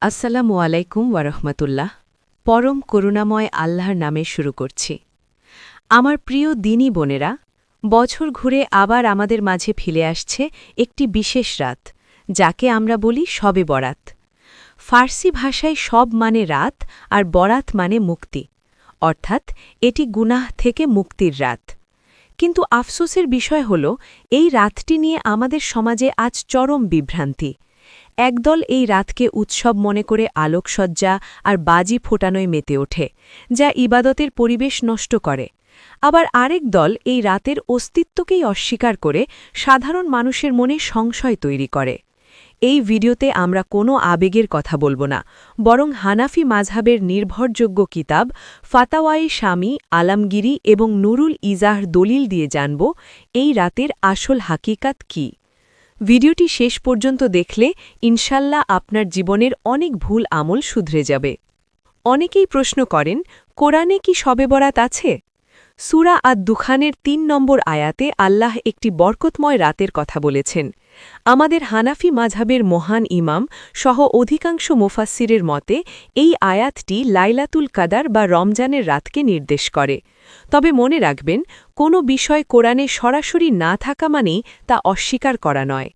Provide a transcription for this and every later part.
আসসালামু আলাইকুম ওয়ারহমতুল্লাহ। পরম করুণাময় আল্লাহর নামে শুরু করছি। আমার প্রিয় দিনী বোনেরা, বছর ঘুরে আবার আমাদের মাঝে ফিরে আসছে একটি বিশেষ রাত, যাকে আমরা বলি শবে বরাত। ফার্সি ভাষায় শব মানে রাত আর বরাত মানে মুক্তি, অর্থাৎ এটি গুনাহ থেকে মুক্তির রাত। কিন্তু আফসোসের বিষয় হল, এই রাতটি নিয়ে আমাদের সমাজে আজ চরম বিভ্রান্তি। একদল এই রাতকে উৎসব মনে করে আলোকসজ্জা আর বাজি ফোটানোয় মেতে ওঠে, যা ইবাদতের পরিবেশ নষ্ট করে। আবার আরেক দল এই রাতের অস্তিত্বকেই অস্বীকার করে সাধারণ মানুষের মনে সংশয় তৈরি করে। এই ভিডিওতে আমরা কোনো আবেগের কথা বলবো না, বরং হানাফি মাযহাবের নির্ভরযোগ্য কিতাব ফাতাওয়ায়ে শামী, আলমগীরি এবং নুরুল ইজাহর দলিল দিয়ে জানব এই রাতের আসল হাকিকাত কী। ভিডিওটি শেষ পর্যন্ত দেখলে ইনশাল্লাহ আপনার জীবনের অনেক ভুল আমল শুধরে যাবে। অনেকেই প্রশ্ন করেন, কোরআনে কি শবে বরাত আছে? সূরা আদ-দুখানের ৩ নম্বর আয়াতে আল্লাহ একটি বরকতময় রাতের কথা বলেছেন। আমাদের হানাফি মাযহাবের মহান ইমাম সহ অধিকাংশ মুফাসসিরের মতে এই আয়াতটি লাইলাতুল কাদার বা রমজানের রাতকে নির্দেশ করে। তবে মনে রাখবেন, কোনো বিষয় কোরআনে সরাসরি না থাকা মানেই তা অস্বীকার করা নয়।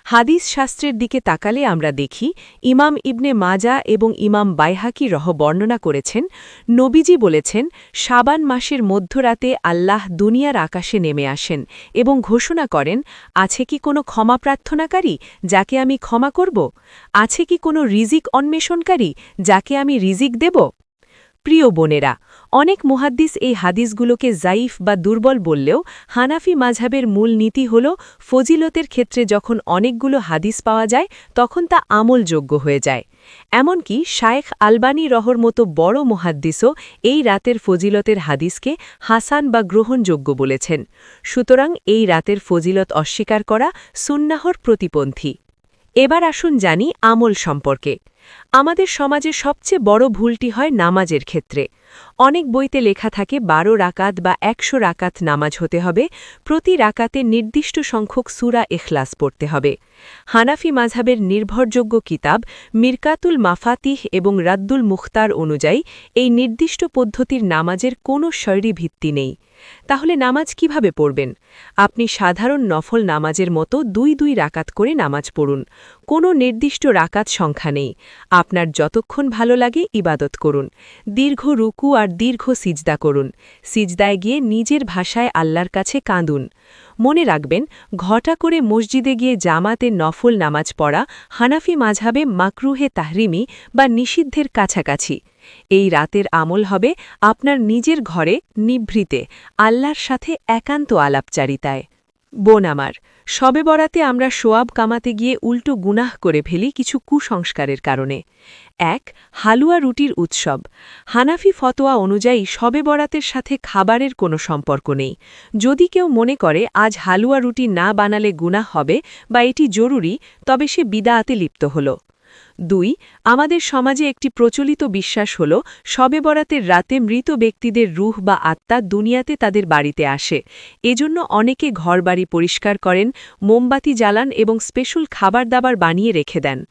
হাদিস শাস্ত্রের দিকে তাকালে আমরা দেখি, ইমাম ইবনে মাজা এবং ইমাম বাইহাকি বর্ণনা করেছেন, নবীজি বলেছেন, শাবান মাসের মধ্যরাতে আল্লাহ দুনিয়ার আকাশে নেমে আসেন এবং ঘোষণা করেন, আছে কি কোনো ক্ষমা প্রার্থনাকারী যাকে আমি ক্ষমা করব? আছে কি কোনো রিজিক অন্বেষণকারী যাকে আমি রিজিক দেব? প্রিয় বোনেরা, অনেক মুহাদ্দিস এই হাদিসগুলোকে জাইফ বা দুর্বল বললেও হানাফি মাযহাবের মূল নীতি হল, ফজিলতের ক্ষেত্রে যখন অনেকগুলো হাদিস পাওয়া যায় তখন তা আমলযোগ্য হয়ে যায়। এমনকি শায়েখ আলবানী মতো বড় মুহাদ্দিসও এই রাতের ফজিলতের হাদিসকে হাসান বা গ্রহণযোগ্য বলেছেন। সুতরাং এই রাতের ফজিলত অস্বীকার করা সুন্নাহর প্রতিপন্থী। এবার আসুন জানি আমল সম্পর্কে। আমাদের সমাজে সবচেয়ে বড় ভুলটি হয় নামাজের ক্ষেত্রে। অনেক বইতে লেখা থাকে ১২ রাকাত বা ১০০ রাকাত নামাজ হতে হবে, প্রতি রাকাতে নির্দিষ্ট সংখ্যক সূরা ইখলাস পড়তে হবে। হানাফি মাযহাবের নির্ভরযোগ্য কিতাব মিরকাতুল মাফাতিহ এবং রাদ্দুল মুখতার অনুযায়ী এই নির্দিষ্ট পদ্ধতির নামাজের কোনো শরঈ ভিত্তি নেই। তাহলে নামাজ কিভাবে পড়বেন? আপনি সাধারণ নফল নামাজের মতো ২ রাকাত করে নামাজ পড়ুন। কোনো নির্দিষ্ট রাকাত সংখ্যা নেই। আপনার যতক্ষণ ভালো লাগে ইবাদত করুন। দীর্ঘ রুকু আর দীর্ঘ সিজদা করুন। সিজদায় গিয়ে নিজের ভাষায় আল্লাহর কাছে কাঁদুন। মনে রাখবেন, ঘটা করে মসজিদে গিয়ে জামাতে নফল নামাজ পড়া হানাফি মাযহাবে মাকরুহে তাহরিমি বা নিষিদ্ধের কাছাকাছি। এই রাতের আমল হবে আপনার নিজের ঘরে নিভৃতে আল্লাহর সাথে একান্ত আলাপচারিতায়। বোন আমার, শবে বরাতে আমরা সোয়াব কামাতে গিয়ে উল্টো গুনাহ করে ফেলি কিছু কুসংস্কারের কারণে। ১. হালুয়া রুটির উৎসব। হানাফি ফতোয়া অনুযায়ী শবে বরাতের সাথে খাবারের কোনো সম্পর্ক নেই। যদি কেউ মনে করে আজ হালুয়া রুটি না বানালে গুনাহ হবে বা এটি জরুরি, তবে সে বিদআতে লিপ্ত হল। ২. আমাদের সমাজে একটি প্রচলিত বিশ্বাস হল, শবে বরাতের রাতে মৃত ব্যক্তিদের রূহ বা আত্মা দুনিয়াতে তাদের বাড়িতে আসে। এজন্য অনেকে ঘরবাড়ি পরিষ্কার করেন, মোমবাতি জ্বালান এবং স্পেশাল খাবার দাবার বানিয়ে রেখে দেন।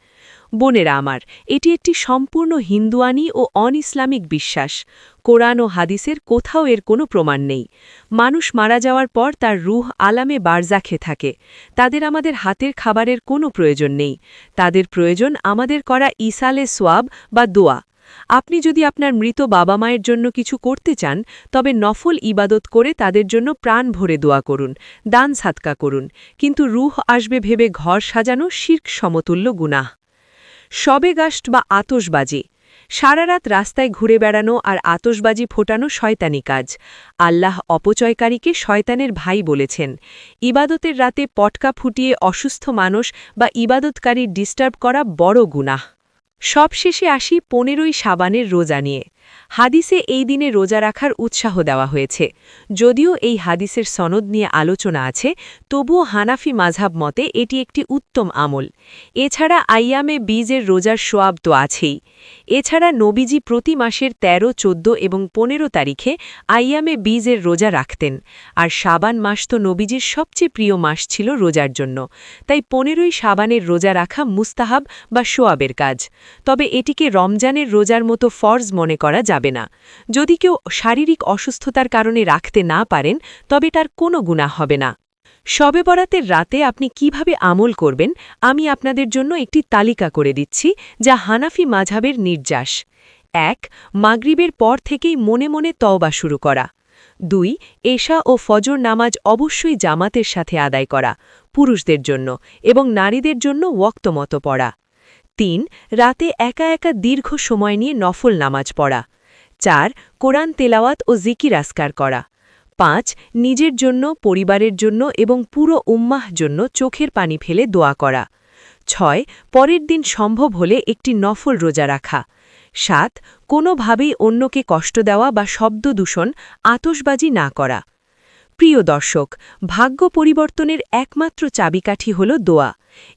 বোনেরা আমার, এটি একটি সম্পূর্ণ হিন্দুয়ানি ও অন-ইসলামিক বিশ্বাস। কোরআন ও হাদিসের কোথাও এর কোনো প্রমাণ নেই। মানুষ মারা যাওয়ার পর তার রূহ আলামে বারজাখে থাকে। তাদের আমাদের হাতের খাবারের কোনো প্রয়োজন নেই। তাদের প্রয়োজন আমাদের করা ইসালে সোয়াব বা দোয়া। আপনি যদি আপনার মৃত বাবা মায়ের জন্য কিছু করতে চান, তবে নফল ইবাদত করে তাদের জন্য প্রাণ ভরে দোয়া করুন, দান সাদকা করুন। কিন্তু রূহ আসবে ভেবে ঘর সাজানো শিরক সমতুল্য গুনাহ। শবে গাস্ট বা আতশবাজি। সারারাত রাস্তায় ঘুরে বেড়ানো আর আতশবাজি ফোটানো শয়তানি কাজ। আল্লাহ অপচয়কারীকে শয়তানের ভাই বলেছেন। ইবাদতের রাতে পটকা ফুটিয়ে অসুস্থ মানুষ বা ইবাদতকারী ডিস্টার্ব করা বড় গুনাহ। সবশেষে আসি ১৫ই শাবানের রোজা নিয়ে। হাদিসে এই দিনে রোজা রাখার উৎসাহ দেওয়া হয়েছে। যদিও এই হাদিসের সনদ নিয়ে আলোচনা আছে, তবুও হানাফি মাযহাব মতে এটি একটি উত্তম আমল। এছাড়া আইয়ামে বীজের রোজার সোয়াব তো আছেই। এছাড়া নবীজি প্রতি মাসের ১৩, ১৪ এবং ১৫ তারিখে আইয়ামে বীজের রোজা রাখতেন। আর শাবান মাস তো নবীজির সবচেয়ে প্রিয় মাস ছিল রোজার জন্য, তাই ১৫ই শাবানের রোজা রাখা মুস্তাহাব বা সোয়াবের কাজ। তবে এটিকে রমজানের রোজার মতো ফরজ মনে করা যাবে না। যদি কেউ শারীরিক অসুস্থতার কারণে রাখতে না পারেন, তবে তার কোনো গুনাহ হবে না। শবে বরাতের রাতে আপনি কিভাবে আমল করবেন, আমি আপনাদের জন্য একটি তালিকা করে দিচ্ছি, যা হানাফি মাযহাবের নির্যাস। ১. মাগরিবের পর থেকেই মনে মনে তওবা শুরু করা। ২. এশা ও ফজর নামাজ অবশ্যই জামাতের সাথে আদায় করা, পুরুষদের জন্য, এবং নারীদের জন্য ওয়াক্তমতো পড়া। ৩. রাতে একা একা দীর্ঘ সময় নিয়ে নফল নামাজ পড়া। ৪. কোরআন তেলাওয়াত ও জিকির আসকার করা। ৫. নিজের জন্য, পরিবারের জন্য এবং পুরো উম্মাহ জন্য চোখের পানি ফেলে দোয়া করা। ৬. পরের দিন সম্ভব হলে একটি নফল রোজা রাখা। ৭. কোনোভাবেই অন্যকে কষ্ট দেওয়া বা শব্দ দূষণ, আতশবাজি না করা। প্রিয় দর্শক, ভাগ্য পরিবর্তনের একমাত্র চাবিকাঠি হল দোয়া।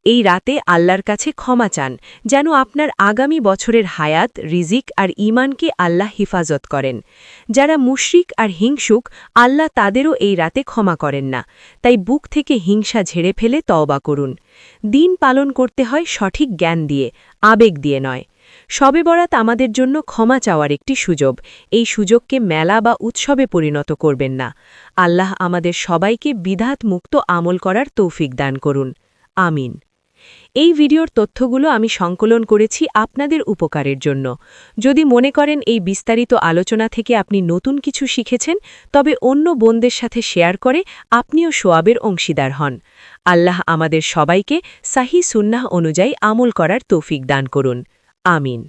এই রাতে আল্লাহর কাছে ক্ষমা চান, যেন আপনার আগামী বছরের হায়াত, রিজিক আর ঈমানকে আল্লাহ হিফাজত করেন। যারা মুশরিক আর হিংসুক, আল্লাহ তাদেরও এই রাতে ক্ষমা করেন না। তাই বুক থেকে হিংসা ঝেড়ে ফেলে তওবা করুন। দিন পালন করতে হয় সঠিক জ্ঞান দিয়ে, আবেগ দিয়ে নয়। শবে বরাত আমাদের জন্য ক্ষমা চাওয়ার একটি সুযোগ। এই সুযোগকে মেলা বা উৎসবে পরিণত করবেন না। আল্লাহ আমাদের সবাইকে বিধাত মুক্ত আমল করার তৌফিক দান করুন। আমিন। এই ভিডিওর তথ্যগুলো আমি সংকলন করেছি আপনাদের উপকারের জন্য। যদি মনে করেন এই বিস্তারিত আলোচনা থেকে আপনি নতুন কিছু শিখেছেন, তবে অন্য বোনদের সাথে শেয়ার করে আপনিও সোয়াবের অংশীদার হন। আল্লাহ আমাদের সবাইকে সাহি সুন্নাহ অনুযায়ী আমল করার তৌফিক দান করুন। আমিন।